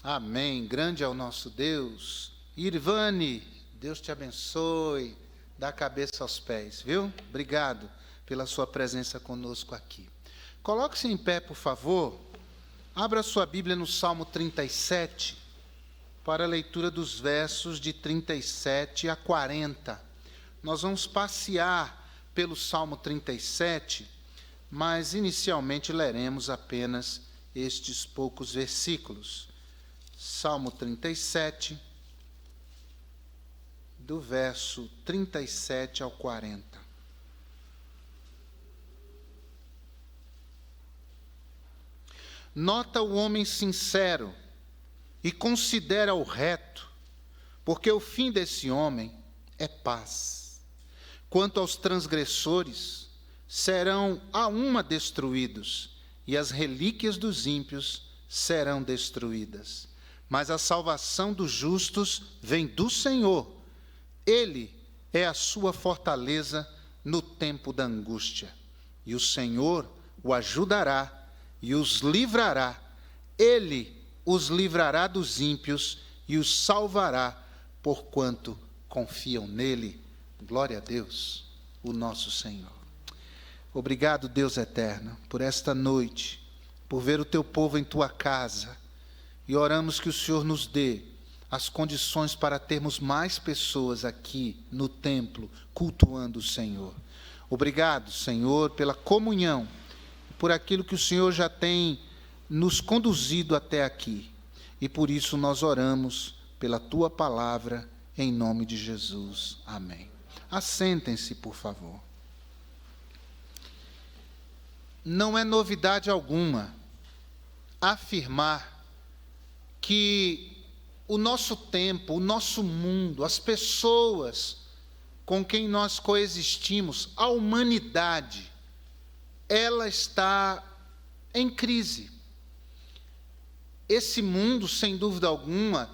Amém. Grande é o nosso Deus. Irvane, Deus te abençoe, da cabeça aos pés, viu? Obrigado pela sua presença conosco aqui. Coloque-se em pé, por favor. Abra sua Bíblia no Salmo 37, para a leitura dos versos de 37 a 40. Nós vamos passear pelo Salmo 37, mas inicialmente leremos apenas estes poucos versículos. Salmo 37, do verso 37 ao 40. Nota o homem sincero e considera o reto, porque o fim desse homem é paz. Quanto aos transgressores, serão a uma destruídos, e as relíquias dos ímpios serão destruídas. Mas a salvação dos justos vem do Senhor. Ele é a sua fortaleza no tempo da angústia. E o Senhor o ajudará e os livrará. Ele os livrará dos ímpios e os salvará, porquanto confiam nele. Glória a Deus, o nosso Senhor. Obrigado, Deus eterno, por esta noite, por ver o teu povo em tua casa. E oramos que o Senhor nos dê as condições para termos mais pessoas aqui no templo, cultuando o Senhor. Obrigado, Senhor, pela comunhão, por aquilo que o Senhor já tem nos conduzido até aqui. E por isso nós oramos pela tua palavra, em nome de Jesus. Amém. Assentem-se, por favor. Não é novidade alguma afirmar que o nosso tempo, o nosso mundo, as pessoas com quem nós coexistimos, a humanidade, ela está em crise. Esse mundo, sem dúvida alguma,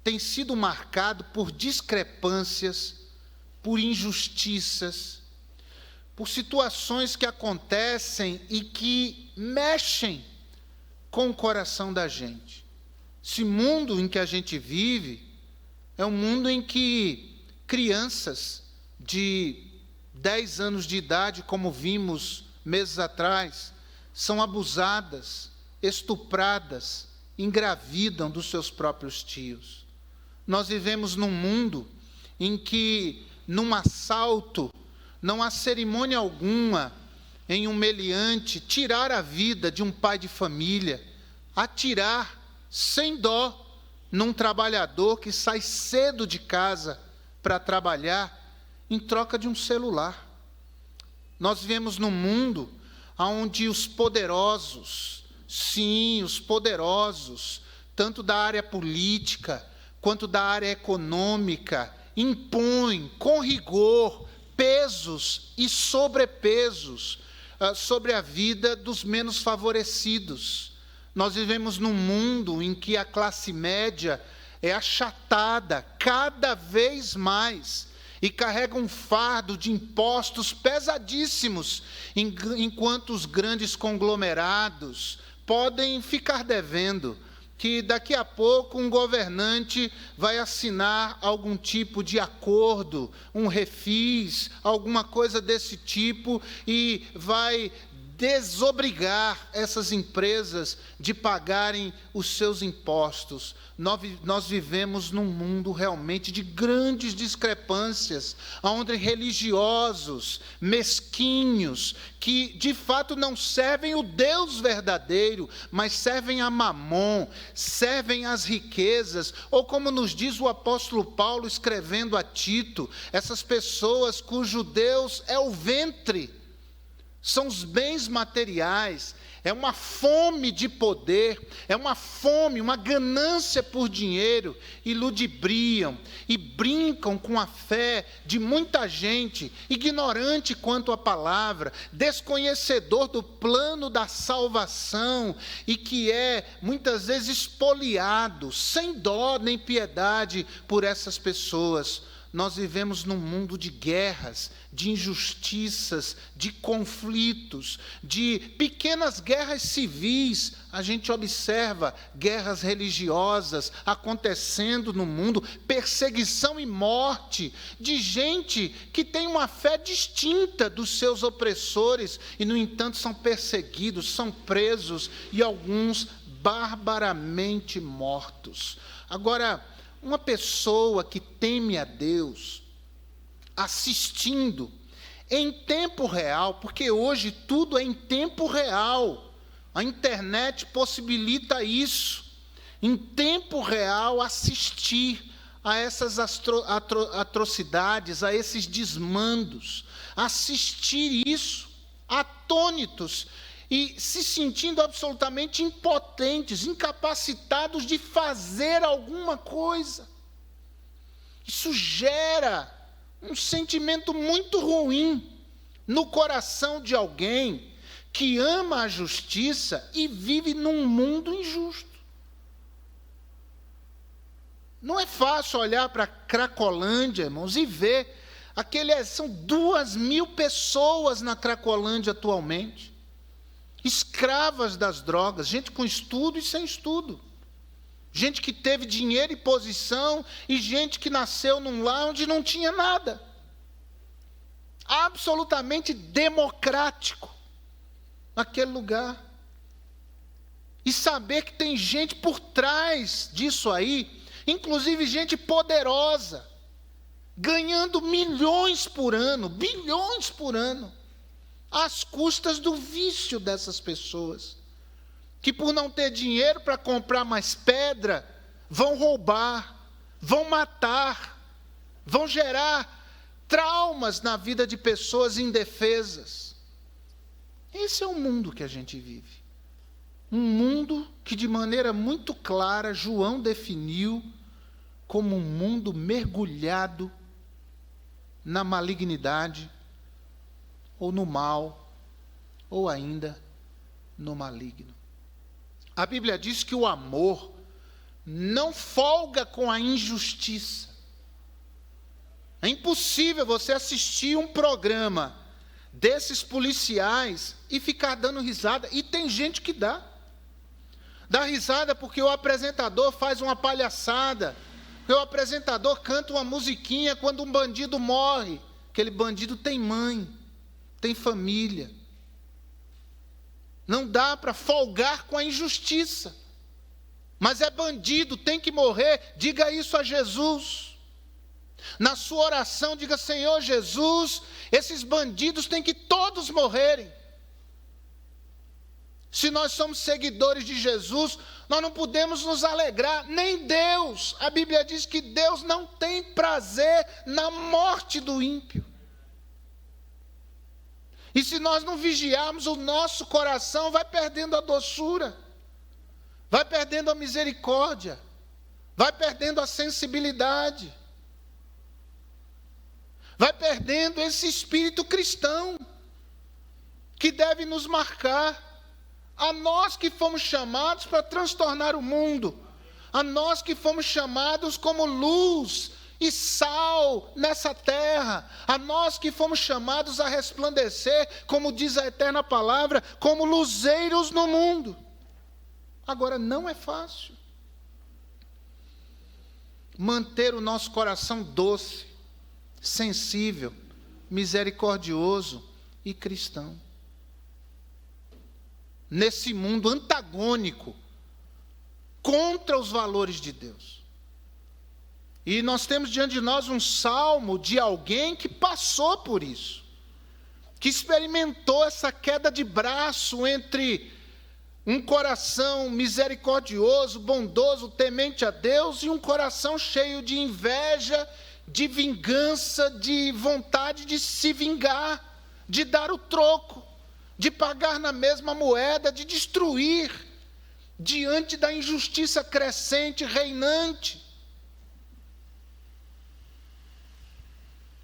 tem sido marcado por discrepâncias, por injustiças, por situações que acontecem e que mexem com o coração da gente. Esse mundo em que a gente vive é um mundo em que crianças de 10 anos de idade, como vimos meses atrás, são abusadas, estupradas, engravidam dos seus próprios tios. Nós vivemos num mundo em que, num assalto, não há cerimônia alguma em um meliante tirar a vida de um pai de família, atirar sem dó num trabalhador que sai cedo de casa para trabalhar em troca de um celular. Nós vivemos num mundo onde os poderosos, sim, os poderosos, tanto da área política quanto da área econômica, impõem com rigor pesos e sobrepesos sobre a vida dos menos favorecidos. Nós vivemos num mundo em que a classe média é achatada cada vez mais e carrega um fardo de impostos pesadíssimos, enquanto os grandes conglomerados podem ficar devendo, que daqui a pouco um governante vai assinar algum tipo de acordo, um refis, alguma coisa desse tipo, e vai desobrigar essas empresas de pagarem os seus impostos. Nós vivemos num mundo realmente de grandes discrepâncias, onde religiosos, mesquinhos, que de fato não servem o Deus verdadeiro, mas servem a Mamon, servem às riquezas, ou como nos diz o apóstolo Paulo escrevendo a Tito, essas pessoas cujo Deus é o ventre, são os bens materiais, é uma fome de poder, é uma fome, uma ganância por dinheiro, e ludibriam e brincam com a fé de muita gente, ignorante quanto à palavra, desconhecedor do plano da salvação, e que é muitas vezes espoliado, sem dó nem piedade por essas pessoas. nós vivemos num mundo de guerras, de injustiças, de conflitos, de pequenas guerras civis. A gente observa guerras religiosas acontecendo no mundo, perseguição e morte de gente que tem uma fé distinta dos seus opressores e, no entanto, são perseguidos, são presos e alguns barbaramente mortos. Agora, uma pessoa que teme a Deus, assistindo em tempo real, porque hoje tudo é em tempo real, a internet possibilita isso, em tempo real assistir a essas atrocidades, a esses desmandos, assistir isso, atônitos, e se sentindo absolutamente impotentes, incapacitados de fazer alguma coisa. Isso gera um sentimento muito ruim no coração de alguém que ama a justiça e vive num mundo injusto. Não é fácil olhar para a Cracolândia, irmãos, e ver são 2.000 pessoas na Cracolândia atualmente. Escravas das drogas, gente com estudo e sem estudo, gente que teve dinheiro e posição, e gente que nasceu num lar onde não tinha nada, absolutamente democrático, naquele lugar, e saber que tem gente por trás disso aí, inclusive gente poderosa, ganhando milhões por ano, bilhões por ano, às custas do vício dessas pessoas, que por não ter dinheiro para comprar mais pedra, vão roubar, vão matar, vão gerar traumas na vida de pessoas indefesas. Esse é o mundo que a gente vive. Um mundo que, de maneira muito clara, João definiu como um mundo mergulhado na malignidade, ou no mal, ou ainda no maligno. A Bíblia diz que o amor não folga com a injustiça. É impossível você assistir um programa desses policiais e ficar dando risada, e tem gente que dá risada porque o apresentador faz uma palhaçada, porque o apresentador canta uma musiquinha quando um bandido morre. Aquele bandido tem mãe, tem família. Não dá para folgar com a injustiça. Mas é bandido, tem que morrer. Diga isso a Jesus. Na sua oração, diga: Senhor Jesus, esses bandidos têm que todos morrerem. Se nós somos seguidores de Jesus, nós não podemos nos alegrar, nem Deus. A Bíblia diz que Deus não tem prazer na morte do ímpio. E se nós não vigiarmos, o nosso coração vai perdendo a doçura, vai perdendo a misericórdia, vai perdendo a sensibilidade, vai perdendo esse espírito cristão que deve nos marcar. A nós que fomos chamados para transtornar o mundo, a nós que fomos chamados como luz e sal nessa terra, a nós que fomos chamados a resplandecer, como diz a eterna palavra, como luzeiros no mundo. Agora, não é fácil manter o nosso coração doce, sensível, misericordioso e cristão, nesse mundo antagônico contra os valores de Deus. E nós temos diante de nós um salmo de alguém que passou por isso, que experimentou essa queda de braço entre um coração misericordioso, bondoso, temente a Deus, e um coração cheio de inveja, de vingança, de vontade de se vingar, de dar o troco, de pagar na mesma moeda, de destruir diante da injustiça crescente, reinante.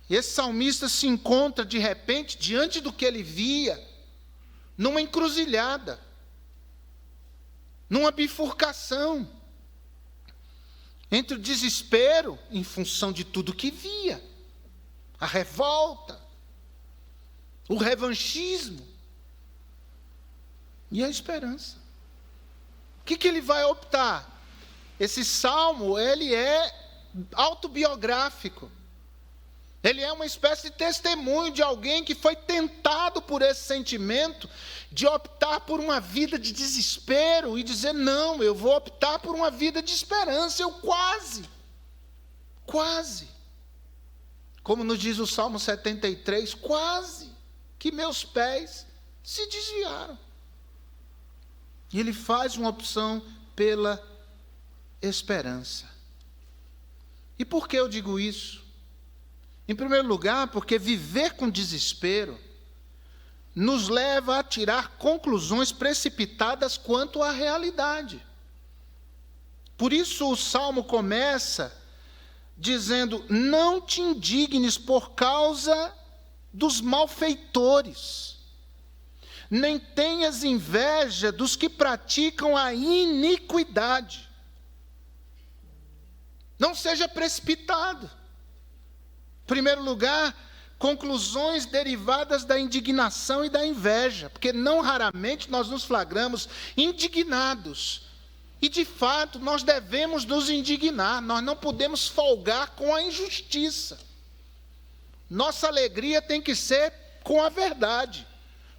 E esse salmista se encontra, de repente, diante do que ele via, numa encruzilhada, numa bifurcação, entre o desespero em função de tudo que via, a revolta, o revanchismo e a esperança. O que ele vai optar? Esse salmo, ele é autobiográfico. Ele é uma espécie de testemunho de alguém que foi tentado por esse sentimento de optar por uma vida de desespero e dizer, não, eu vou optar por uma vida de esperança. Eu quase, como nos diz o Salmo 73, quase que meus pés se desviaram. E ele faz uma opção pela esperança. E por que eu digo isso? Em primeiro lugar, porque viver com desespero nos leva a tirar conclusões precipitadas quanto à realidade. Por isso o Salmo começa dizendo, não te indignes por causa dos malfeitores, nem tenhas inveja dos que praticam a iniquidade. Não seja precipitado. Em primeiro lugar, conclusões derivadas da indignação e da inveja, porque não raramente nós nos flagramos indignados. E, de fato, nós devemos nos indignar, nós não podemos folgar com a injustiça. Nossa alegria tem que ser com a verdade,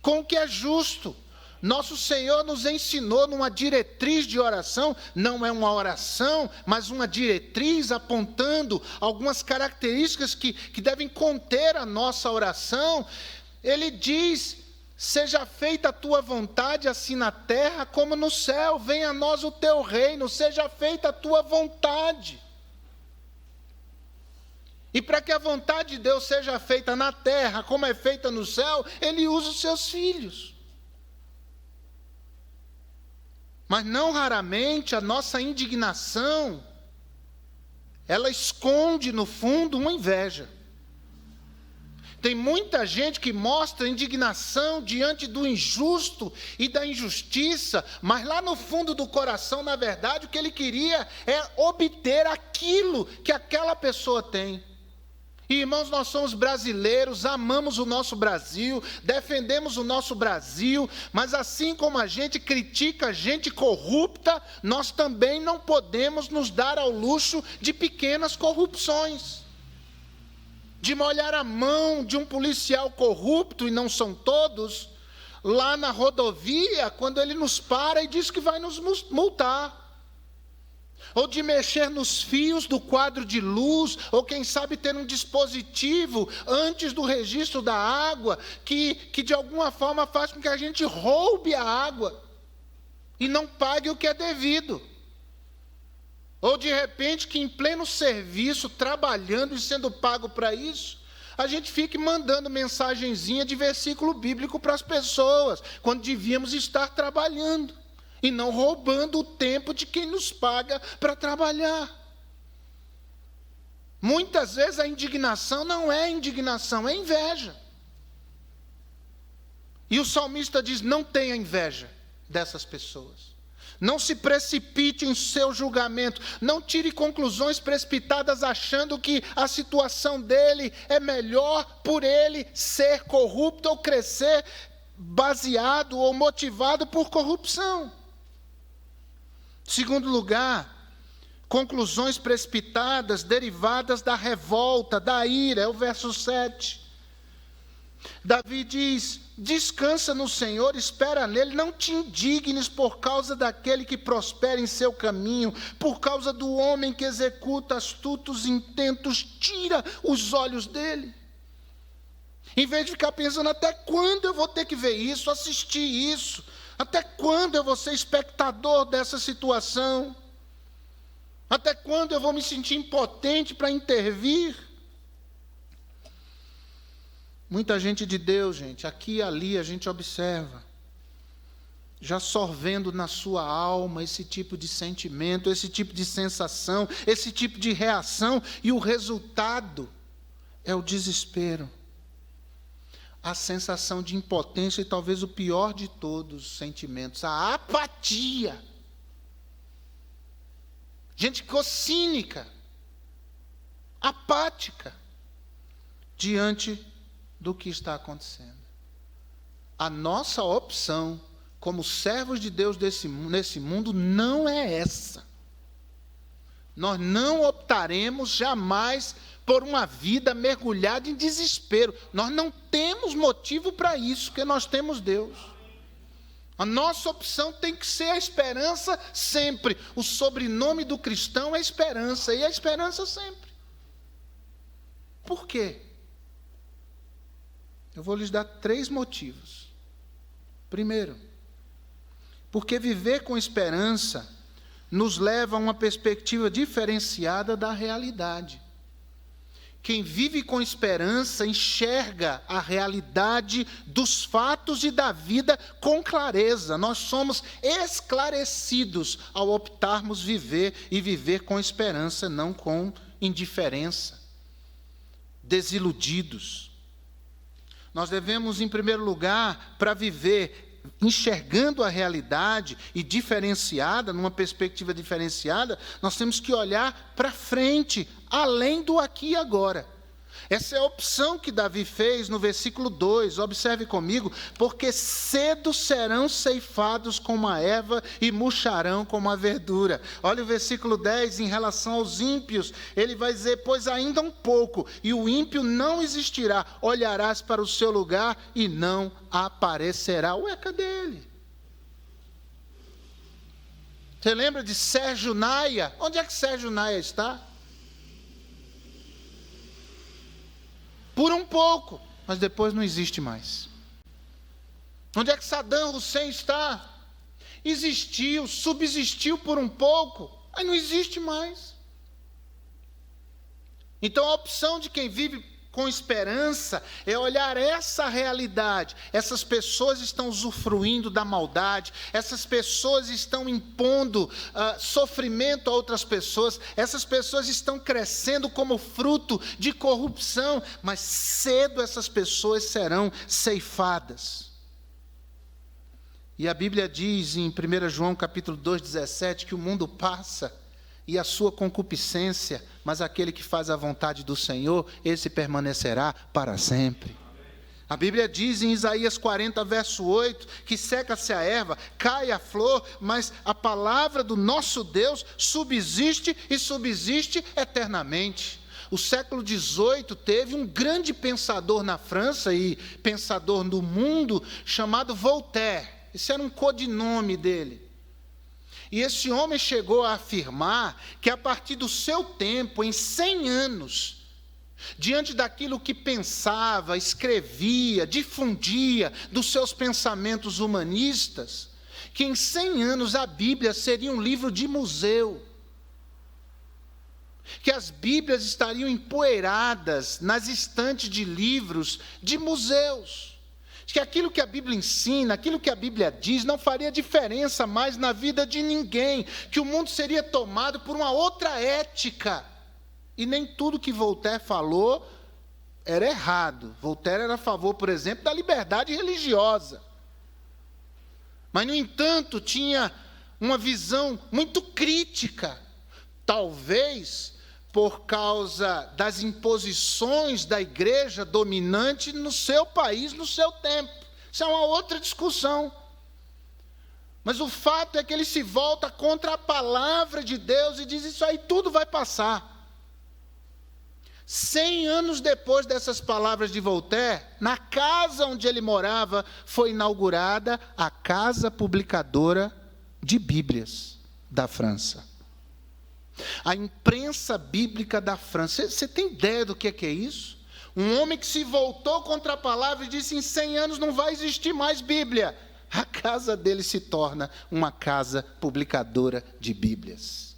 com o que é justo. Nosso Senhor nos ensinou numa diretriz de oração, não é uma oração, mas uma diretriz apontando algumas características que devem conter a nossa oração. Ele diz, seja feita a tua vontade, assim na terra como no céu, venha a nós o teu reino, seja feita a tua vontade. E para que a vontade de Deus seja feita na terra como é feita no céu, Ele usa os seus filhos. Mas não raramente a nossa indignação, ela esconde no fundo uma inveja. Tem muita gente que mostra indignação diante do injusto e da injustiça, mas lá no fundo do coração, na verdade, o que ele queria é obter aquilo que aquela pessoa tem. E, irmãos, nós somos brasileiros, amamos o nosso Brasil, defendemos o nosso Brasil, mas assim como a gente critica gente corrupta, nós também não podemos nos dar ao luxo de pequenas corrupções. De molhar a mão de um policial corrupto, e não são todos, lá na rodovia, quando ele nos para e diz que vai nos multar. Ou de mexer nos fios do quadro de luz, ou quem sabe ter um dispositivo antes do registro da água, que de alguma forma faz com que a gente roube a água e não pague o que é devido. Ou de repente que em pleno serviço, trabalhando e sendo pago para isso, a gente fique mandando mensagenzinha de versículo bíblico para as pessoas, quando devíamos estar trabalhando. E não roubando o tempo de quem nos paga para trabalhar. Muitas vezes a indignação não é indignação, é inveja. E o salmista diz, não tenha inveja dessas pessoas. Não se precipite em seu julgamento. Não tire conclusões precipitadas achando que a situação dele é melhor por ele ser corrupto ou crescer baseado ou motivado por corrupção. Segundo lugar, conclusões precipitadas derivadas da revolta, da ira, é o verso 7. Davi diz, descansa no Senhor, espera nele, não te indignes por causa daquele que prospera em seu caminho, por causa do homem que executa astutos intentos, tira os olhos dele. Em vez de ficar pensando, até quando eu vou ter que ver isso, assistir isso? Até quando eu vou ser espectador dessa situação? Até quando eu vou me sentir impotente para intervir? Muita gente de Deus, gente, aqui e ali a gente observa, já sorvendo na sua alma esse tipo de sentimento, esse tipo de sensação, esse tipo de reação, e o resultado é o desespero. A sensação de impotência e talvez o pior de todos os sentimentos, a apatia. Gente ficou cínica, apática, diante do que está acontecendo. A nossa opção, como servos de Deus nesse mundo, não é essa. Nós não optaremos jamais por uma vida mergulhada em desespero. Nós não temos motivo para isso, porque nós temos Deus. A nossa opção tem que ser a esperança sempre. O sobrenome do cristão é esperança, e a esperança sempre. Por quê? Eu vou lhes dar 3 motivos. Primeiro, porque viver com esperança nos leva a uma perspectiva diferenciada da realidade. Quem vive com esperança enxerga a realidade dos fatos e da vida com clareza. Nós somos esclarecidos ao optarmos viver e viver com esperança, não com indiferença, desiludidos. Nós devemos, em primeiro lugar, para viver enxergando a realidade e diferenciada, numa perspectiva diferenciada, nós temos que olhar para frente, além do aqui e agora. Essa é a opção que Davi fez no versículo 2, observe comigo, porque cedo serão ceifados como a erva e murcharão como a verdura. Olha o versículo 10, em relação aos ímpios, ele vai dizer, pois ainda um pouco, e o ímpio não existirá, olharás para o seu lugar e não aparecerá. Ué, cadê ele? Você lembra de Sérgio Naia? Onde é que Sérgio Naia está? Por um pouco, mas depois não existe mais. Onde é que Saddam Hussein está? Existiu, subsistiu por um pouco, mas não existe mais. Então a opção de quem vive com esperança é olhar essa realidade. Essas pessoas estão usufruindo da maldade, essas pessoas estão impondo sofrimento a outras pessoas, essas pessoas estão crescendo como fruto de corrupção, mas cedo essas pessoas serão ceifadas. E a Bíblia diz em 1 João capítulo 2,17 que o mundo passa e a sua concupiscência, mas aquele que faz a vontade do Senhor, esse permanecerá para sempre. A Bíblia diz em Isaías 40, verso 8, que seca-se a erva, cai a flor, mas a palavra do nosso Deus subsiste e subsiste eternamente. O século XVIII teve um grande pensador na França e pensador no mundo, chamado Voltaire. Esse era um codinome dele. E esse homem chegou a afirmar que a partir do seu tempo, em 100 anos, diante daquilo que pensava, escrevia, difundia dos seus pensamentos humanistas, que em 100 anos a Bíblia seria um livro de museu, que as Bíblias estariam empoeiradas nas estantes de livros de museus, que aquilo que a Bíblia ensina, aquilo que a Bíblia diz, não faria diferença mais na vida de ninguém, que o mundo seria tomado por uma outra ética. E nem tudo que Voltaire falou era errado. Voltaire era a favor, por exemplo, da liberdade religiosa. Mas, no entanto, tinha uma visão muito crítica, talvez por causa das imposições da igreja dominante no seu país, no seu tempo. Isso é uma outra discussão. Mas o fato é que ele se volta contra a palavra de Deus e diz, isso aí tudo vai passar. 100 anos depois dessas palavras de Voltaire, na casa onde ele morava, foi inaugurada a Casa Publicadora de Bíblias da França. A imprensa bíblica da França. Você tem ideia do que é isso? Um homem que se voltou contra a palavra e disse, em 100 anos não vai existir mais Bíblia. A casa dele se torna uma casa publicadora de Bíblias.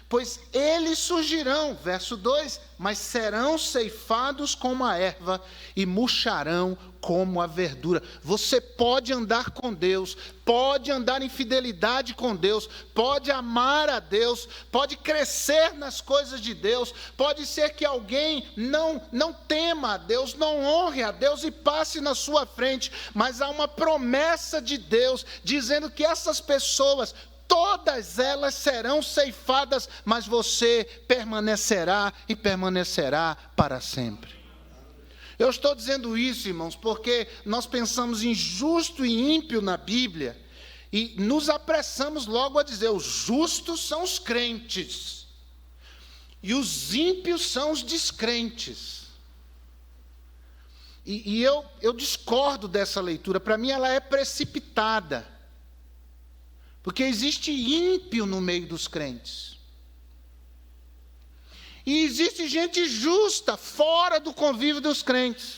Pois eles surgirão, verso 2, mas serão ceifados como a erva e murcharão como a verdura. Você pode andar com Deus, pode andar em fidelidade com Deus, pode amar a Deus, pode crescer nas coisas de Deus, pode ser que alguém não tema a Deus, não honre a Deus e passe na sua frente, mas há uma promessa de Deus dizendo que essas pessoas, todas elas serão ceifadas, mas você permanecerá e permanecerá para sempre. Eu estou dizendo isso, irmãos, porque nós pensamos em justo e ímpio na Bíblia e nos apressamos logo a dizer: os justos são os crentes e os ímpios são os descrentes. E eu discordo dessa leitura. Para mim ela é precipitada, porque existe ímpio no meio dos crentes. E existe gente justa fora do convívio dos crentes.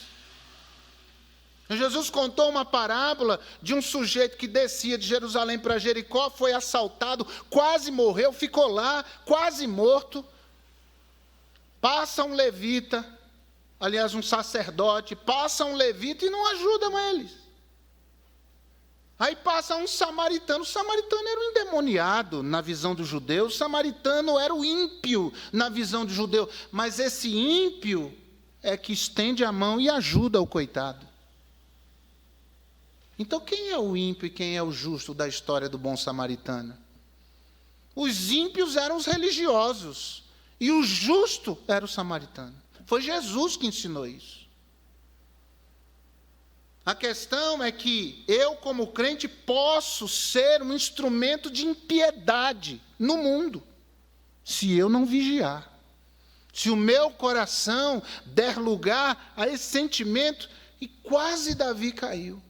Jesus contou uma parábola de um sujeito que descia de Jerusalém para Jericó, foi assaltado, quase morreu, ficou lá, quase morto. Passa um levita, aliás, um sacerdote, passa um levita e não ajuda eles. Aí passa um samaritano. O samaritano era o endemoniado na visão do judeu, o samaritano era o ímpio na visão do judeu. Mas esse ímpio é que estende a mão e ajuda o coitado. Então quem é o ímpio e quem é o justo da história do bom samaritano? Os ímpios eram os religiosos e o justo era o samaritano. Foi Jesus que ensinou isso. A questão é que eu, como crente, posso ser um instrumento de impiedade no mundo, se eu não vigiar. Se o meu coração der lugar a esse sentimento, e quase Davi caiu.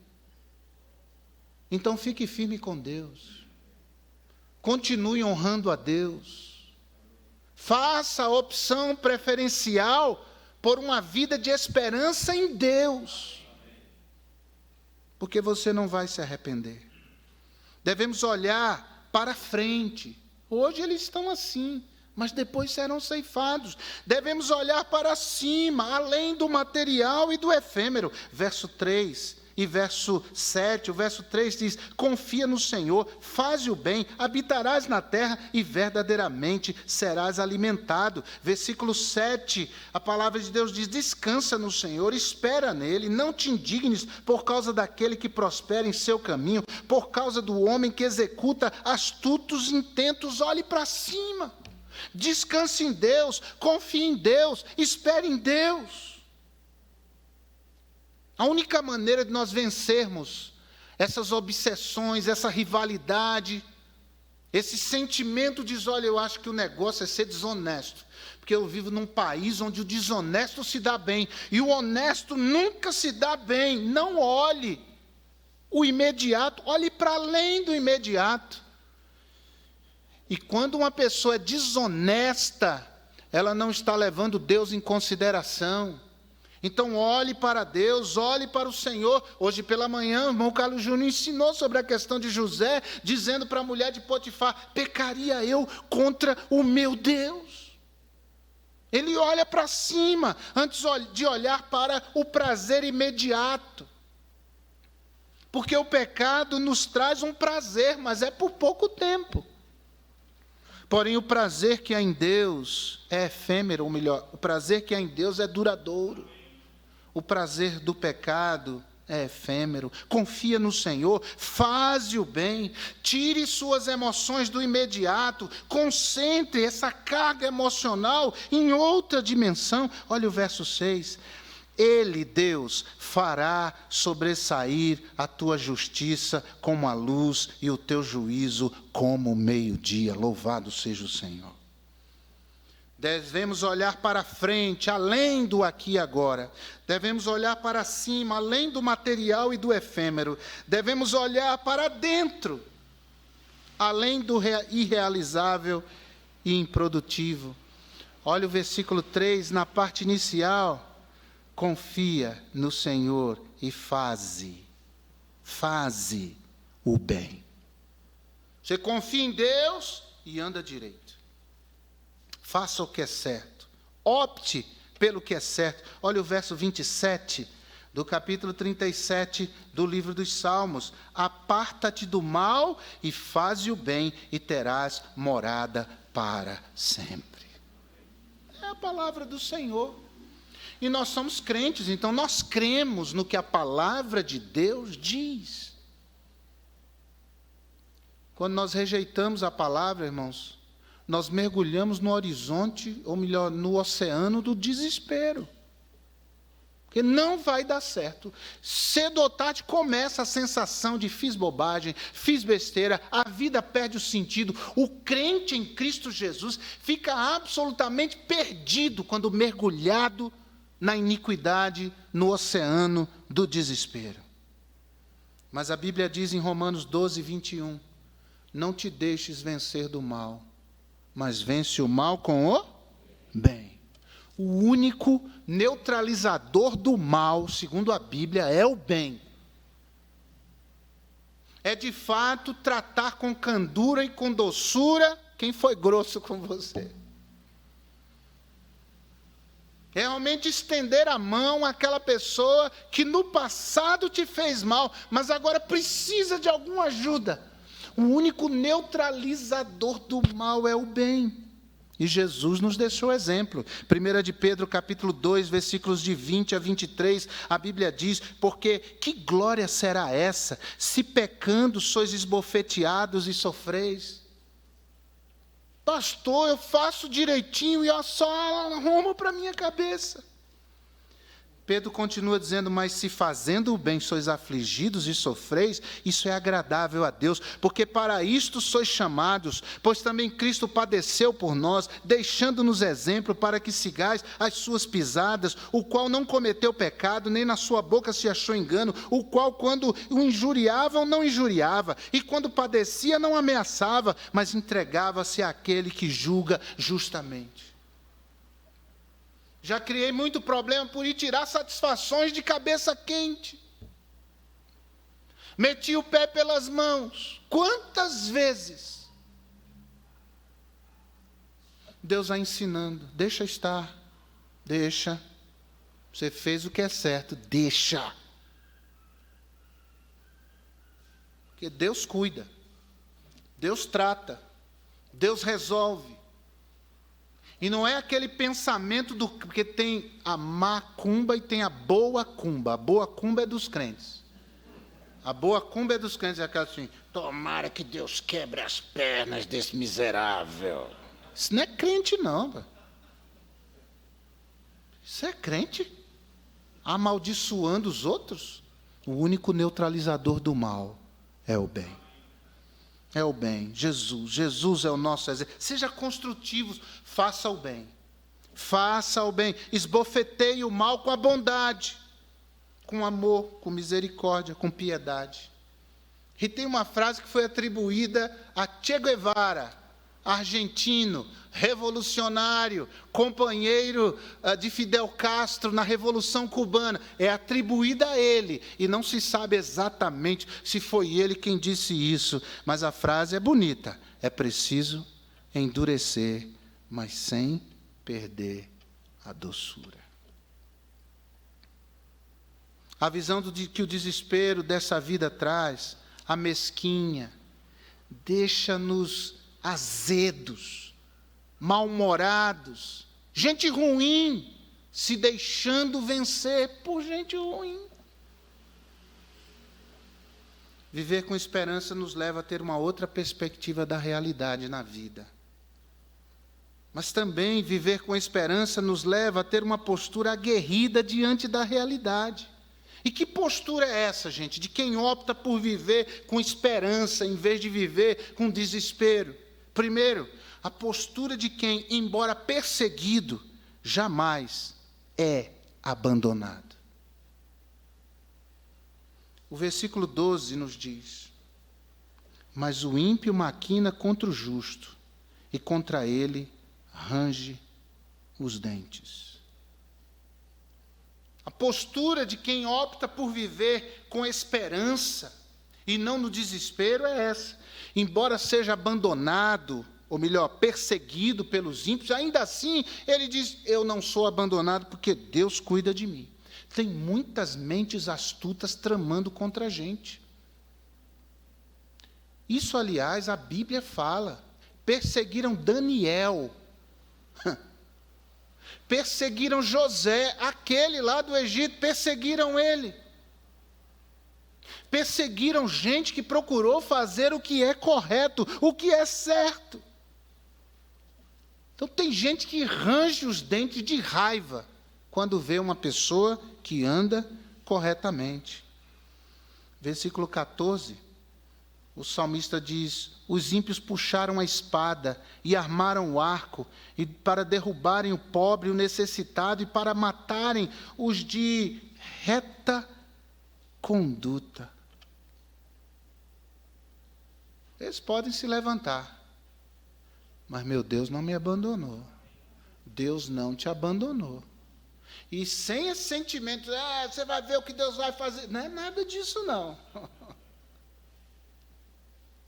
Então fique firme com Deus. Continue honrando a Deus. Faça a opção preferencial por uma vida de esperança em Deus. Porque você não vai se arrepender. Devemos olhar para frente. Hoje eles estão assim, mas depois serão ceifados. Devemos olhar para cima, além do material e do efêmero. Verso 3 e verso 7, o verso 3 diz: confia no Senhor, faze o bem, habitarás na terra e verdadeiramente serás alimentado. Versículo 7, a palavra de Deus diz: descansa no Senhor, espera nele, não te indignes por causa daquele que prospera em seu caminho, por causa do homem que executa astutos intentos. Olhe para cima, descanse em Deus, confie em Deus, espere em Deus. A única maneira de nós vencermos essas obsessões, essa rivalidade, esse sentimento de: olha, eu acho que o negócio é ser desonesto, porque eu vivo num país onde o desonesto se dá bem, e o honesto nunca se dá bem. Não olhe o imediato, olhe para além do imediato. E quando uma pessoa é desonesta, ela não está levando Deus em consideração. Então olhe para Deus, olhe para o Senhor. Hoje pela manhã o irmão Carlos Júnior ensinou sobre a questão de José, dizendo para a mulher de Potifar: pecaria eu contra o meu Deus? Ele olha para cima, antes de olhar para o prazer imediato. Porque o pecado nos traz um prazer, mas é por pouco tempo. Porém o prazer que há em Deus é efêmero, ou melhor, o prazer que há em Deus é duradouro. O prazer do pecado é efêmero. Confia no Senhor, faze o bem, tire suas emoções do imediato, concentre essa carga emocional em outra dimensão. Olha o verso 6. Ele, Deus, fará sobressair a tua justiça como a luz e o teu juízo como o meio-dia. Louvado seja o Senhor. Devemos olhar para frente, além do aqui e agora. Devemos olhar para cima, além do material e do efêmero. Devemos olhar para dentro, além do irrealizável e improdutivo. Olha o versículo 3, na parte inicial. Confia no Senhor e faze o bem. Você confia em Deus e anda direito. Faça o que é certo. Opte pelo que é certo. Olha o verso 27 do capítulo 37 do livro dos Salmos. Aparta-te do mal e faze o bem e terás morada para sempre. É a palavra do Senhor. E nós somos crentes, então nós cremos no que a palavra de Deus diz. Quando nós rejeitamos a palavra, irmãos, nós mergulhamos no horizonte, ou melhor, no oceano do desespero. Porque não vai dar certo. Cedo ou tarde começa a sensação de fiz bobagem, fiz besteira, a vida perde o sentido. O crente em Cristo Jesus fica absolutamente perdido quando mergulhado na iniquidade, no oceano do desespero. Mas a Bíblia diz em Romanos 12, 21, não te deixes vencer do mal, mas vence o mal com o bem. O único neutralizador do mal, segundo a Bíblia, é o bem. É de fato tratar com candura e com doçura quem foi grosso com você. É realmente estender a mão àquela pessoa que no passado te fez mal, mas agora precisa de alguma ajuda. O único neutralizador do mal é o bem. E Jesus nos deixou exemplo. 1 de Pedro, capítulo 2, versículos de 20 a 23, a Bíblia diz, porque que glória será essa, se pecando sois esbofeteados e sofreis? Pastor, eu faço direitinho e eu só arrumo para a minha cabeça. Pedro continua dizendo, mas se fazendo o bem sois afligidos e sofreis, isso é agradável a Deus, porque para isto sois chamados, pois também Cristo padeceu por nós, deixando-nos exemplo para que sigais as suas pisadas, o qual não cometeu pecado, nem na sua boca se achou engano, o qual quando o injuriavam, não injuriava, e quando padecia, não ameaçava, mas entregava-se àquele que julga justamente. Já criei muito problema por ir tirar satisfações de cabeça quente. Meti o pé pelas mãos. Quantas vezes? Deus vai ensinando. Deixa estar. Deixa. Você fez o que é certo. Deixa. Porque Deus cuida. Deus trata. Deus resolve. E não é aquele pensamento do... Porque tem a má cumba e tem a boa cumba. A boa cumba é dos crentes. A boa cumba é dos crentes. É aquela assim, tomara que Deus quebre as pernas desse miserável. Isso não é crente, não. Pô. Isso é crente? Amaldiçoando os outros? O único neutralizador do mal é o bem. É o bem, Jesus é o nosso exemplo. Seja construtivos, faça o bem. Faça o bem, esbofeteie o mal com a bondade, com amor, com misericórdia, com piedade. E tem uma frase que foi atribuída a Che Guevara, argentino, revolucionário, companheiro de Fidel Castro na Revolução Cubana, é atribuída a ele, e não se sabe exatamente se foi ele quem disse isso, mas a frase é bonita, é preciso endurecer, mas sem perder a doçura. A visão que o desespero dessa vida traz, a mesquinha, deixa-nos azedos, mal-humorados, gente ruim, se deixando vencer por gente ruim. Viver com esperança nos leva a ter uma outra perspectiva da realidade na vida. Mas também viver com esperança nos leva a ter uma postura aguerrida diante da realidade. E que postura é essa, gente? De quem opta por viver com esperança em vez de viver com desespero? Primeiro, a postura de quem, embora perseguido, jamais é abandonado. O versículo 12 nos diz, mas o ímpio maquina contra o justo, e contra ele range os dentes. A postura de quem opta por viver com esperança e não no desespero é essa. Embora seja abandonado, ou melhor, perseguido pelos ímpios, ainda assim ele diz, eu não sou abandonado porque Deus cuida de mim. Tem muitas mentes astutas tramando contra a gente. Isso, aliás, a Bíblia fala. Perseguiram Daniel. Perseguiram José, aquele lá do Egito, perseguiram ele. perseguiram gente que procurou fazer o que é correto, o que é certo. Então tem gente que range os dentes de raiva quando vê uma pessoa que anda corretamente. Versículo 14, o salmista diz: os ímpios puxaram a espada e armaram o arco, e para derrubarem o pobre e o necessitado, e para matarem os de reta conduta. Eles podem se levantar, mas meu Deus não me abandonou. Deus não te abandonou. E sem esse sentimento, você vai ver o que Deus vai fazer. Não é nada disso, não.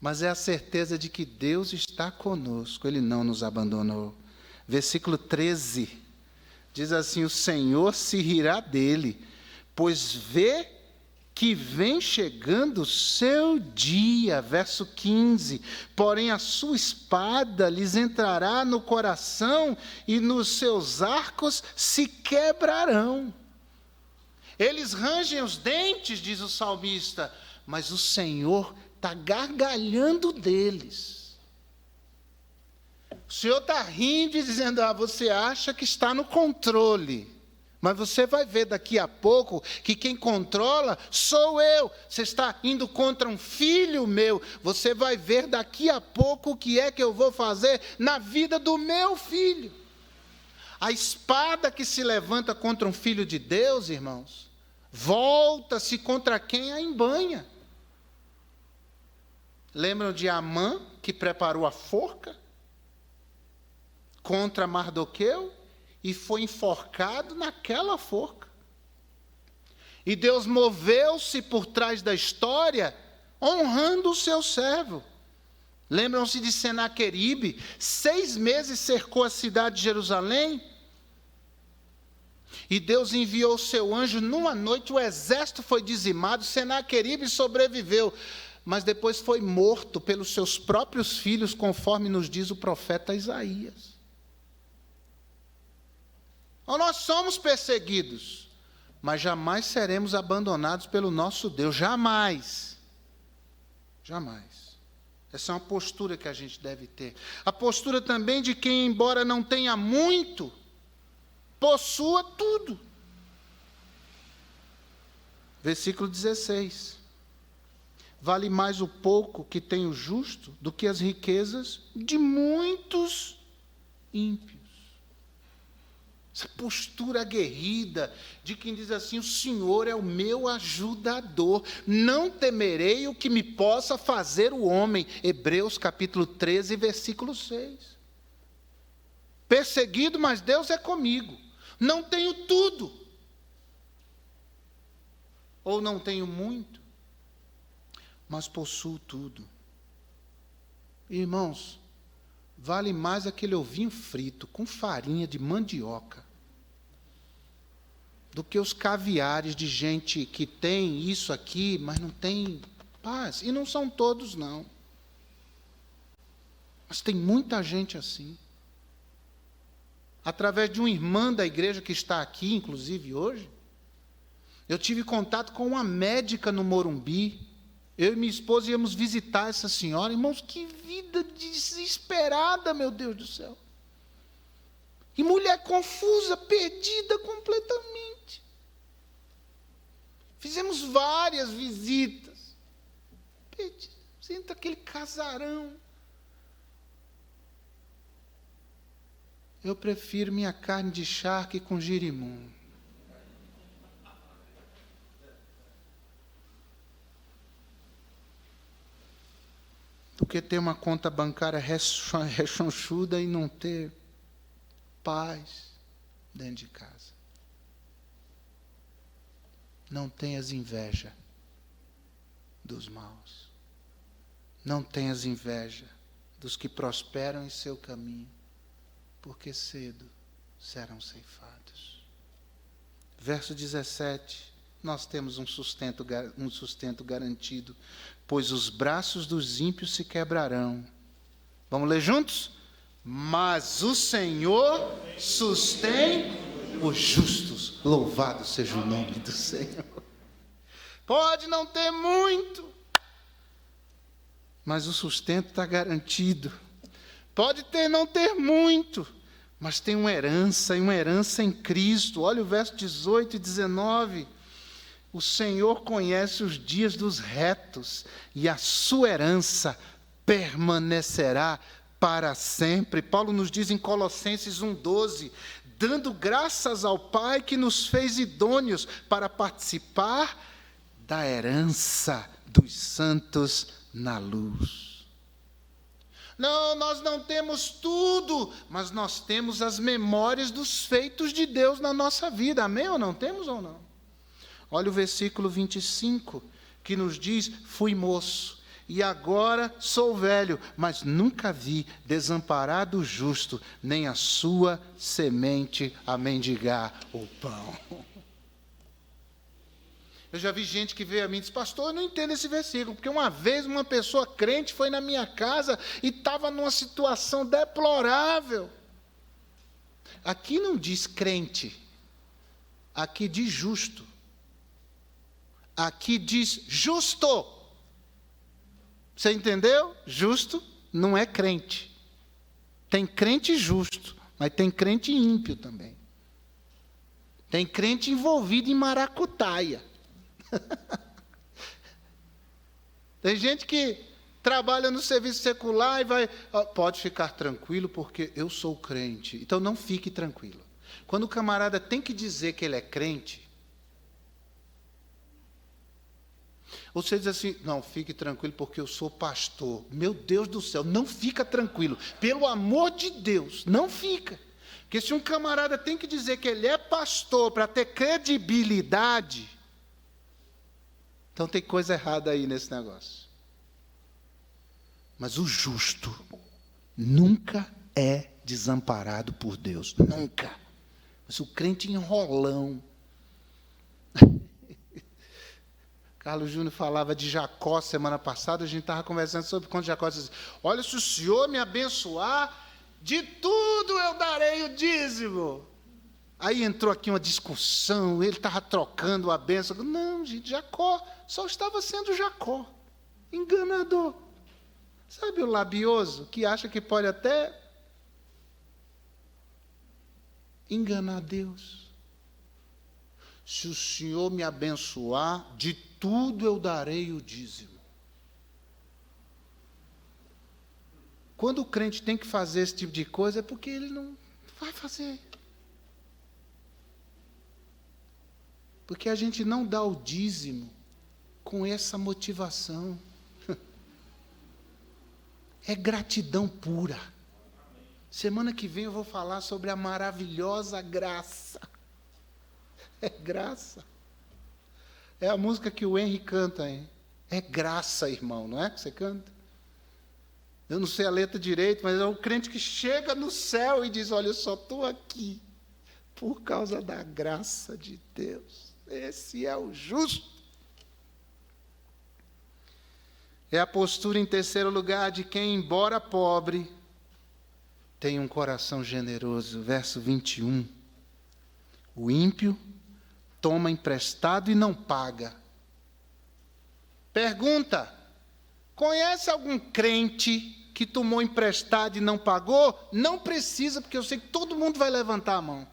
Mas é a certeza de que Deus está conosco, Ele não nos abandonou. Versículo 13, diz assim: o Senhor se rirá dele, pois vê que vem chegando o seu dia. Verso 15, porém a sua espada lhes entrará no coração e nos seus arcos se quebrarão. Eles rangem os dentes, diz o salmista, mas o Senhor está gargalhando deles. O Senhor está rindo e dizendo: você acha que está no controle, mas você vai ver daqui a pouco que quem controla sou eu. Você está indo contra um filho meu. Você vai ver daqui a pouco o que é que eu vou fazer na vida do meu filho. A espada que se levanta contra um filho de Deus, irmãos, volta-se contra quem a embanha. Lembram de Amã, que preparou a forca contra Mardoqueu? E foi enforcado naquela forca. E Deus moveu-se por trás da história, honrando o seu servo. Lembram-se de Senaqueribe? 6 meses cercou a cidade de Jerusalém. E Deus enviou o seu anjo numa noite, o exército foi dizimado, Senaqueribe sobreviveu. Mas depois foi morto pelos seus próprios filhos, conforme nos diz o profeta Isaías. Nós somos perseguidos, mas jamais seremos abandonados pelo nosso Deus, jamais. Jamais. Essa é uma postura que a gente deve ter. A postura também de quem, embora não tenha muito, possua tudo. Versículo 16. Vale mais o pouco que tem o justo do que as riquezas de muitos ímpios. Essa postura aguerrida de quem diz assim: o Senhor é o meu ajudador, não temerei o que me possa fazer o homem. Hebreus capítulo 13, versículo 6. Perseguido, mas Deus é comigo. Não tenho tudo, ou não tenho muito, mas possuo tudo. Irmãos, vale mais aquele ovinho frito com farinha de mandioca do que os caviares de gente que tem isso aqui, mas não tem paz. E não são todos, não. Mas tem muita gente assim. Através de uma irmã da igreja que está aqui, inclusive hoje, eu tive contato com uma médica no Morumbi. Eu e minha esposa íamos visitar essa senhora. Irmãos, que vida desesperada, meu Deus do céu. E mulher confusa, perdida completamente. Fizemos várias visitas. Perdida, entra aquele casarão. Eu prefiro minha carne de charque com girimum. Do que ter uma conta bancária rechonchuda e não ter paz dentro de casa. Não tenhas inveja dos maus. Não tenhas inveja dos que prosperam em seu caminho, porque cedo serão ceifados. Verso 17, nós temos um sustento garantido, pois os braços dos ímpios se quebrarão. Vamos ler juntos? Mas o Senhor sustém os justos. Louvado seja o nome do Senhor. pode não ter muito, mas o sustento está garantido. Pode não ter muito, mas tem uma herança, e uma herança em Cristo. Olha o verso 18 e 19. O Senhor conhece os dias dos retos, e a sua herança permanecerá para sempre. Paulo nos diz em Colossenses 1,12, dando graças ao Pai que nos fez idôneos para participar da herança dos santos na luz. Não, nós não temos tudo, mas nós temos as memórias dos feitos de Deus na nossa vida. Amém ou não? Temos ou não? Olha o versículo 25, que nos diz, fui moço, e agora sou velho, mas nunca vi desamparado o justo, nem a sua semente a mendigar o pão. Eu já vi gente que veio a mim e disse, pastor, eu não entendo esse versículo, porque uma vez uma pessoa crente foi na minha casa e estava numa situação deplorável. Aqui não diz crente, aqui diz justo. Aqui diz justo. Você entendeu? Justo não é crente. Tem crente justo, mas tem crente ímpio também. Tem crente envolvido em maracutaia. Tem gente que trabalha no serviço secular e vai, pode ficar tranquilo porque eu sou crente. Então não fique tranquilo. Quando o camarada tem que dizer que ele é crente, você diz assim, não, fique tranquilo porque eu sou pastor. Meu Deus do céu, não fica tranquilo. Pelo amor de Deus, não fica. Porque se um camarada tem que dizer que ele é pastor para ter credibilidade, então tem coisa errada aí nesse negócio. Mas o justo nunca é desamparado por Deus. Nunca. Mas o crente enrolão. Carlos Júnior falava de Jacó semana passada, a gente estava conversando sobre quando Jacó disse, olha, se o Senhor me abençoar, de tudo eu darei o dízimo. Aí entrou aqui uma discussão, ele estava trocando a bênção. Não, gente, Jacó só estava sendo Jacó, enganador. Sabe o labioso que acha que pode até enganar Deus? Se o Senhor me abençoar, de tudo eu darei o dízimo. Quando o crente tem que fazer esse tipo de coisa, é porque ele não vai fazer. Porque a gente não dá o dízimo com essa motivação. É gratidão pura. Semana que vem eu vou falar sobre a maravilhosa graça. É graça. É a música que o Henry canta, hein? É graça, irmão, não é que você canta? Eu não sei a letra direito, mas é o crente que chega no céu e diz, olha, eu só estou aqui por causa da graça de Deus. Esse é o justo. É a postura, em terceiro lugar, de quem, embora pobre, tem um coração generoso. Verso 21. O ímpio toma emprestado e não paga. Pergunta, conhece algum crente que tomou emprestado e não pagou? Não precisa, porque eu sei que todo mundo vai levantar a mão.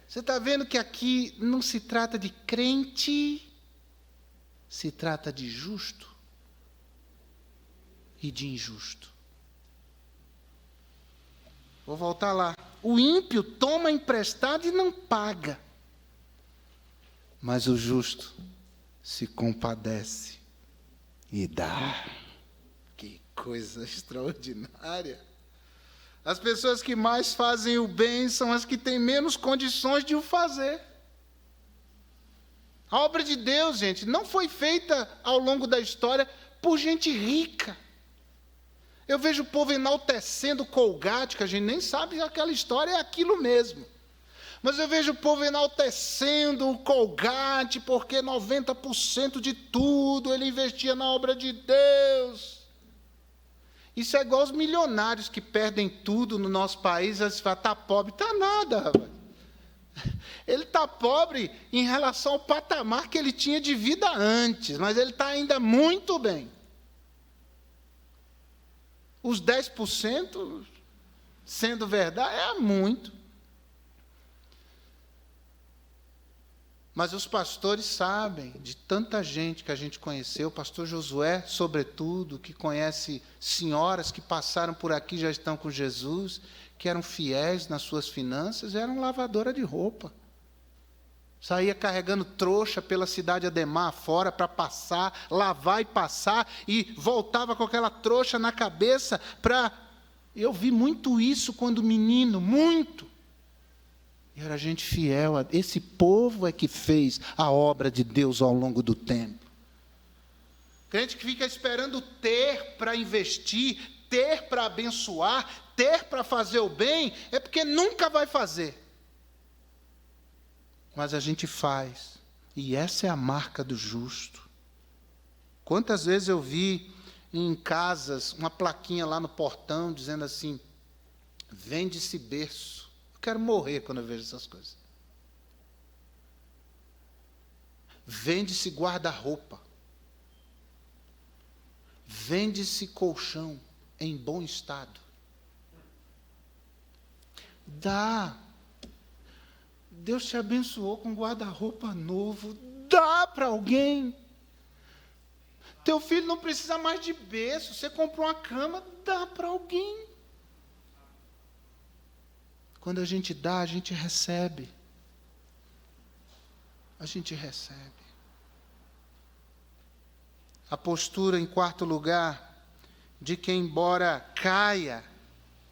Você está vendo que aqui não se trata de crente, se trata de justo e de injusto. Vou voltar lá. O ímpio toma emprestado e não paga. Mas o justo se compadece e dá. Que coisa extraordinária. As pessoas que mais fazem o bem são as que têm menos condições de o fazer. A obra de Deus, gente, não foi feita ao longo da história por gente rica. Eu vejo o povo enaltecendo o Colgate, que a gente nem sabe se aquela história é aquilo mesmo. Mas eu vejo o povo enaltecendo o Colgate, porque 90% de tudo ele investia na obra de Deus. Isso é igual os milionários que perdem tudo no nosso país, eles falam, está pobre, está nada, rapaz. Ele está pobre em relação ao patamar que ele tinha de vida antes, mas ele está ainda muito bem. Os 10%, sendo verdade, é muito. Mas os pastores sabem de tanta gente que a gente conheceu, o pastor Josué, sobretudo, que conhece senhoras que passaram por aqui, já estão com Jesus, que eram fiéis nas suas finanças, eram lavadora de roupa. Saía carregando trouxa pela cidade Ademar fora para passar, lavar e passar, e voltava com aquela trouxa na cabeça para... Eu vi muito isso quando menino, muito. E era gente fiel. Esse povo é que fez a obra de Deus ao longo do tempo. Crente que fica esperando ter para investir, ter para abençoar, ter para fazer o bem, é porque nunca vai fazer. Mas a gente faz. E essa é a marca do justo. Quantas vezes eu vi em casas uma plaquinha lá no portão dizendo assim: vende-se berço. Eu quero morrer quando eu vejo essas coisas. Vende-se guarda-roupa. Vende-se colchão em bom estado. Dá. Deus te abençoou com guarda-roupa novo. Dá para alguém. Teu filho não precisa mais de berço. Você comprou uma cama, dá para alguém. Quando a gente dá, a gente recebe. A gente recebe. A postura, em quarto lugar, de quem, embora caia,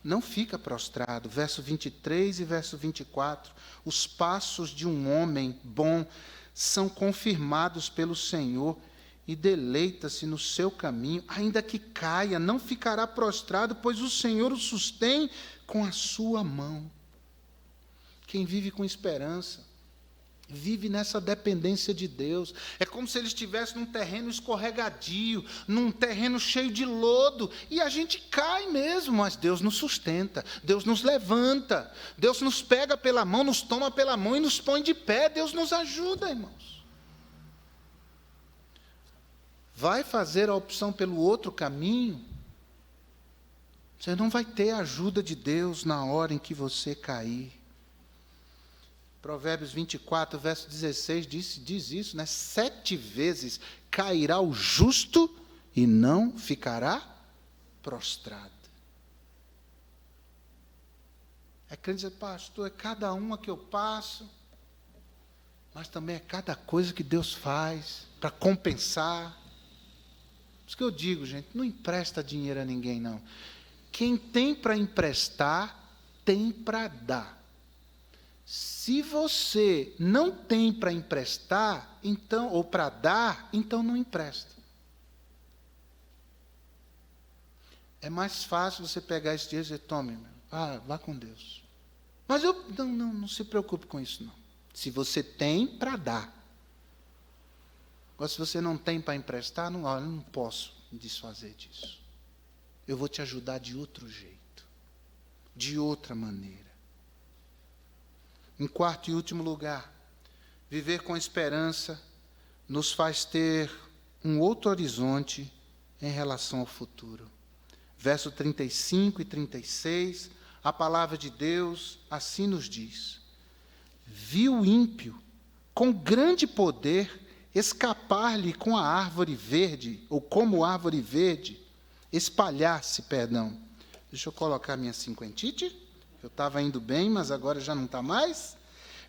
não fica prostrado. Verso 23 e verso 24. Os passos de um homem bom são confirmados pelo Senhor e deleita-se no seu caminho. Ainda que caia, não ficará prostrado, pois o Senhor o sustém com a sua mão. Quem vive com esperança, vive nessa dependência de Deus. É como se ele estivesse num terreno escorregadio, num terreno cheio de lodo, e a gente cai mesmo, mas Deus nos sustenta, Deus nos levanta, Deus nos pega pela mão, nos toma pela mão e nos põe de pé. Deus nos ajuda, irmãos. Vai fazer a opção pelo outro caminho, você não vai ter a ajuda de Deus na hora em que você cair. Provérbios 24, verso 16, diz isso, né? 7 vezes cairá o justo e não ficará prostrado. É crente dizer: pastor, é cada uma que eu passo, mas também é cada coisa que Deus faz para compensar. Por isso que eu digo, gente, não empresta dinheiro a ninguém, não. Quem tem para emprestar, tem para dar. Se você não tem para emprestar, então, ou para dar, então não empresta. É mais fácil você pegar esse dinheiro e dizer: tome, vá com Deus. Mas não se preocupe com isso, não. Se você tem para dar. Agora, se você não tem para emprestar, eu não posso me desfazer disso. Eu vou te ajudar de outro jeito, de outra maneira. Em quarto e último lugar, viver com esperança nos faz ter um outro horizonte em relação ao futuro. Verso 35 e 36, a palavra de Deus assim nos diz: viu o ímpio com grande poder escapar-lhe com a árvore verde, ou como árvore verde, espalhar-se, perdão. Deixa eu colocar minha cinquentite. Eu estava indo bem, mas agora já não está mais.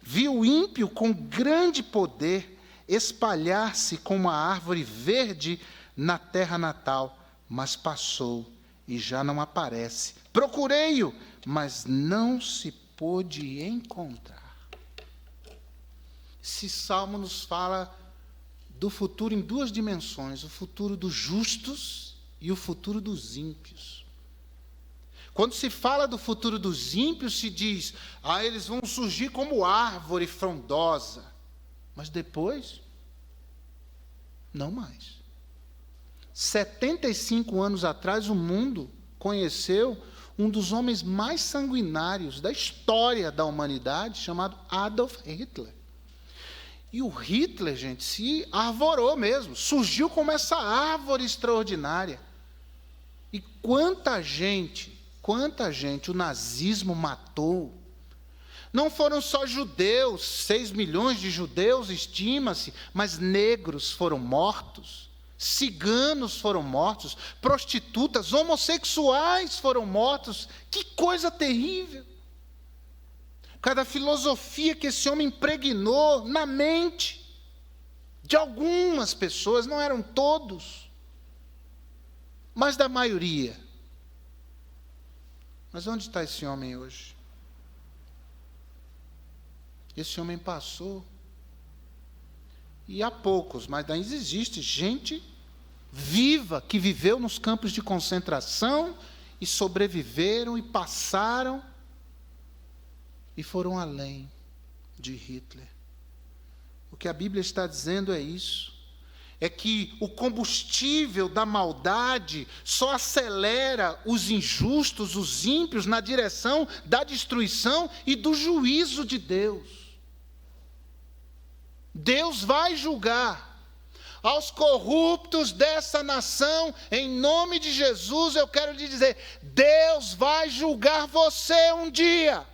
Viu o ímpio com grande poder espalhar-se como a árvore verde na terra natal, mas passou e já não aparece. Procurei-o, mas não se pôde encontrar. Esse salmo nos fala do futuro em 2 dimensões: o futuro dos justos e o futuro dos ímpios. Quando se fala do futuro dos ímpios, se diz: eles vão surgir como árvore frondosa. Mas depois, não mais. 75 anos atrás, o mundo conheceu um dos homens mais sanguinários da história da humanidade, chamado Adolf Hitler. E o Hitler, gente, se arvorou mesmo, surgiu como essa árvore extraordinária. E quanta gente o nazismo matou. Não foram só judeus, 6 milhões de judeus, estima-se, mas negros foram mortos, ciganos foram mortos, prostitutas, homossexuais foram mortos. Que coisa terrível! Cada filosofia que esse homem impregnou na mente de algumas pessoas, não eram todos, mas da maioria. Mas onde está esse homem hoje? Esse homem passou. E há poucos, mas ainda existe gente viva que viveu nos campos de concentração e sobreviveram e passaram e foram além de Hitler. O que a Bíblia está dizendo é isso. É que o combustível da maldade só acelera os injustos, os ímpios, na direção da destruição e do juízo de Deus. Deus vai julgar aos corruptos dessa nação, em nome de Jesus. Eu quero lhe dizer, Deus vai julgar você um dia.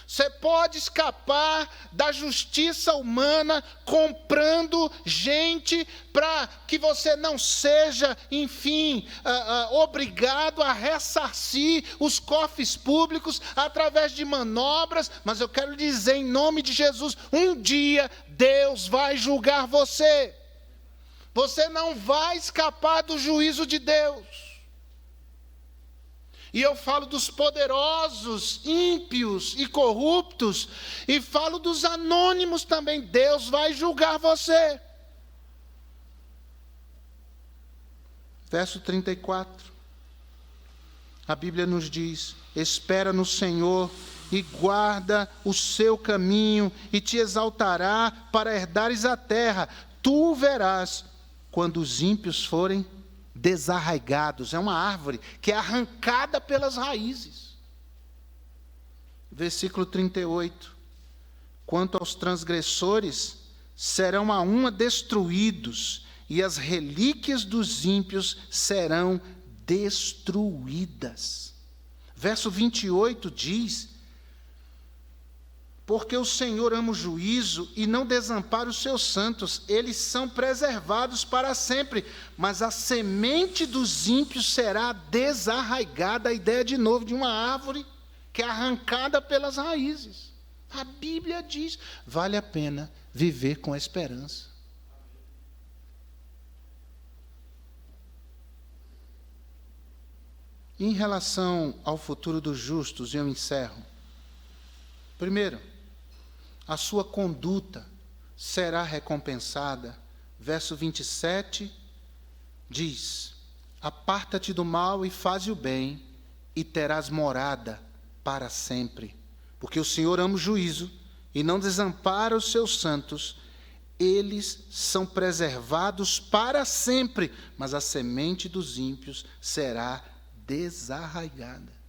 Você pode escapar da justiça humana comprando gente para que você não seja, enfim, obrigado a ressarcir os cofres públicos através de manobras. Mas eu quero dizer, em nome de Jesus, um dia Deus vai julgar você. Você não vai escapar do juízo de Deus. E eu falo dos poderosos, ímpios e corruptos, e falo dos anônimos também. Deus vai julgar você. Verso 34. A Bíblia nos diz: espera no Senhor e guarda o seu caminho, e te exaltará para herdares a terra. Tu verás quando os ímpios forem desarraigados. É uma árvore que é arrancada pelas raízes. Versículo 38. Quanto aos transgressores, serão a uma destruídos, e as relíquias dos ímpios serão destruídas. Verso 28 diz: porque o Senhor ama o juízo e não desampara os seus santos, eles são preservados para sempre, mas a semente dos ímpios será desarraigada. A ideia, de novo, de uma árvore que é arrancada pelas raízes. A Bíblia diz, vale a pena viver com esperança. Em relação ao futuro dos justos, eu encerro. Primeiro, a sua conduta será recompensada. Verso 27 diz: aparta-te do mal e faze o bem, e terás morada para sempre. Porque o Senhor ama o juízo e não desampara os seus santos. Eles são preservados para sempre, mas a semente dos ímpios será desarraigada.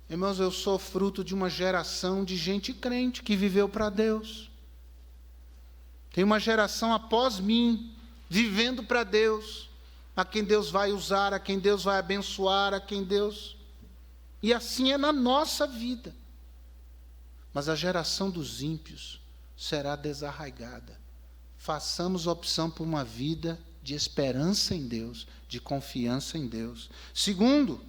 Irmãos, eu sou fruto de uma geração de gente crente que viveu para Deus. Tem uma geração após mim, vivendo para Deus, a quem Deus vai usar, a quem Deus vai abençoar, a quem Deus... E assim é na nossa vida. Mas a geração dos ímpios será desarraigada. Façamos opção por uma vida de esperança em Deus, de confiança em Deus. Segundo,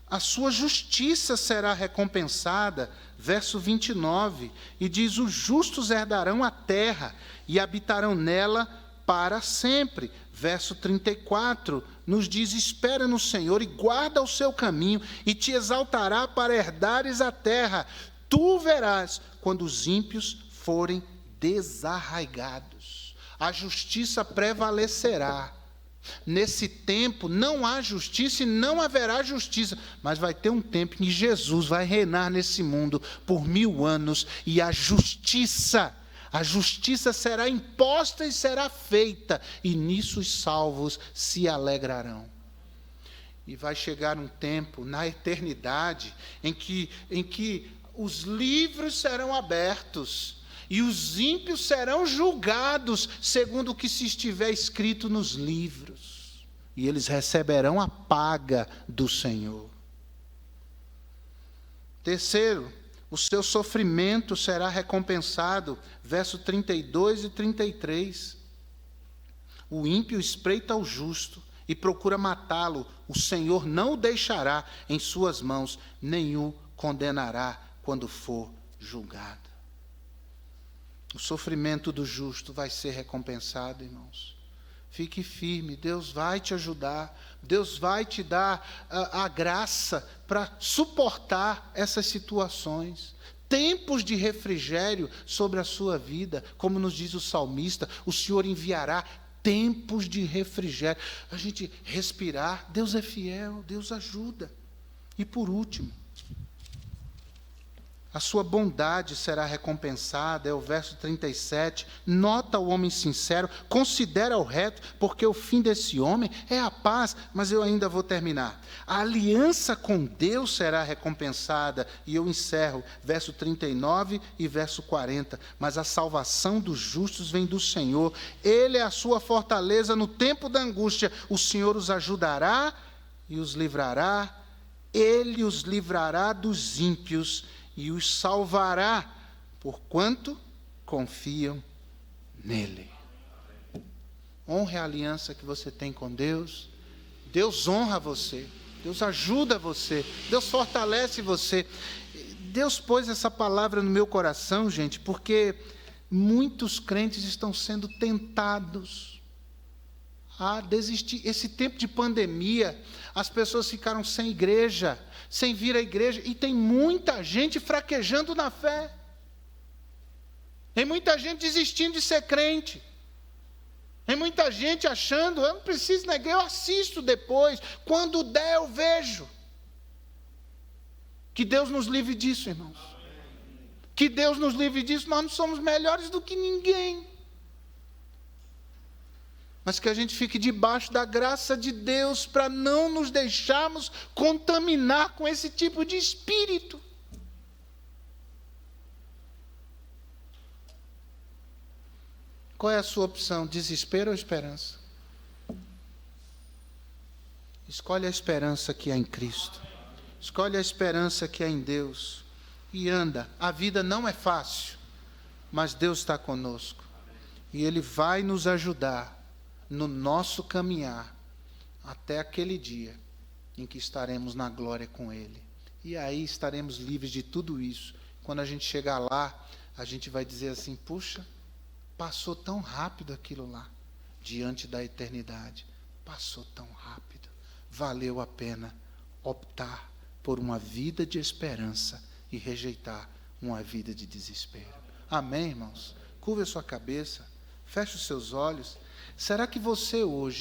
a sua justiça será recompensada, verso 29, e diz: os justos herdarão a terra e habitarão nela para sempre. Verso 34, nos diz: espera no Senhor e guarda o seu caminho, e te exaltará para herdares a terra. Tu verás quando os ímpios forem desarraigados. A justiça prevalecerá. Nesse tempo não há justiça e não haverá justiça, mas vai ter um tempo em que Jesus vai reinar nesse mundo por 1000 anos, e a justiça será imposta e será feita, e nisso os salvos se alegrarão. E vai chegar um tempo, na eternidade, em que os livros serão abertos e os ímpios serão julgados segundo o que se estiver escrito nos livros. E eles receberão a paga do Senhor. Terceiro, o seu sofrimento será recompensado. Verso 32 e 33. O ímpio espreita o justo e procura matá-lo. O Senhor não o deixará em suas mãos, nem o condenará quando for julgado. O sofrimento do justo vai ser recompensado, irmãos. Fique firme, Deus vai te ajudar, Deus vai te dar a graça para suportar essas situações. Tempos de refrigério sobre a sua vida, como nos diz o salmista, o Senhor enviará tempos de refrigério. A gente respirar, Deus é fiel, Deus ajuda. E por último, a sua bondade será recompensada, é o verso 37. Nota o homem sincero, considera o reto, porque o fim desse homem é a paz. Mas eu ainda vou terminar. A aliança com Deus será recompensada. E eu encerro, verso 39 e verso 40. Mas a salvação dos justos vem do Senhor. Ele é a sua fortaleza no tempo da angústia. O Senhor os ajudará e os livrará. Ele os livrará dos ímpios e os salvará, porquanto confiam nele. Honre a aliança que você tem com Deus. Deus honra você. Deus ajuda você. Deus fortalece você. Deus pôs essa palavra no meu coração, gente, porque muitos crentes estão sendo tentados a desistir. Esse tempo de pandemia, as pessoas ficaram sem igreja, sem vir à igreja, e tem muita gente fraquejando na fé. Tem muita gente desistindo de ser crente. Tem muita gente achando, eu não preciso ir na igreja, eu assisto depois, quando der eu vejo. Que Deus nos livre disso, irmãos. Que Deus nos livre disso, nós não somos melhores do que ninguém. Mas que a gente fique debaixo da graça de Deus para não nos deixarmos contaminar com esse tipo de espírito. Qual é a sua opção? Desespero ou esperança? Escolhe a esperança que há em Cristo. Escolhe a esperança que há em Deus. E anda. A vida não é fácil, mas Deus está conosco. E Ele vai nos ajudar no nosso caminhar até aquele dia em que estaremos na glória com Ele. E aí estaremos livres de tudo isso. Quando a gente chegar lá, a gente vai dizer assim, puxa, passou tão rápido aquilo lá, diante da eternidade. Passou tão rápido. Valeu a pena optar por uma vida de esperança e rejeitar uma vida de desespero. Amém, irmãos? Curva a sua cabeça, feche os seus olhos. Será que você hoje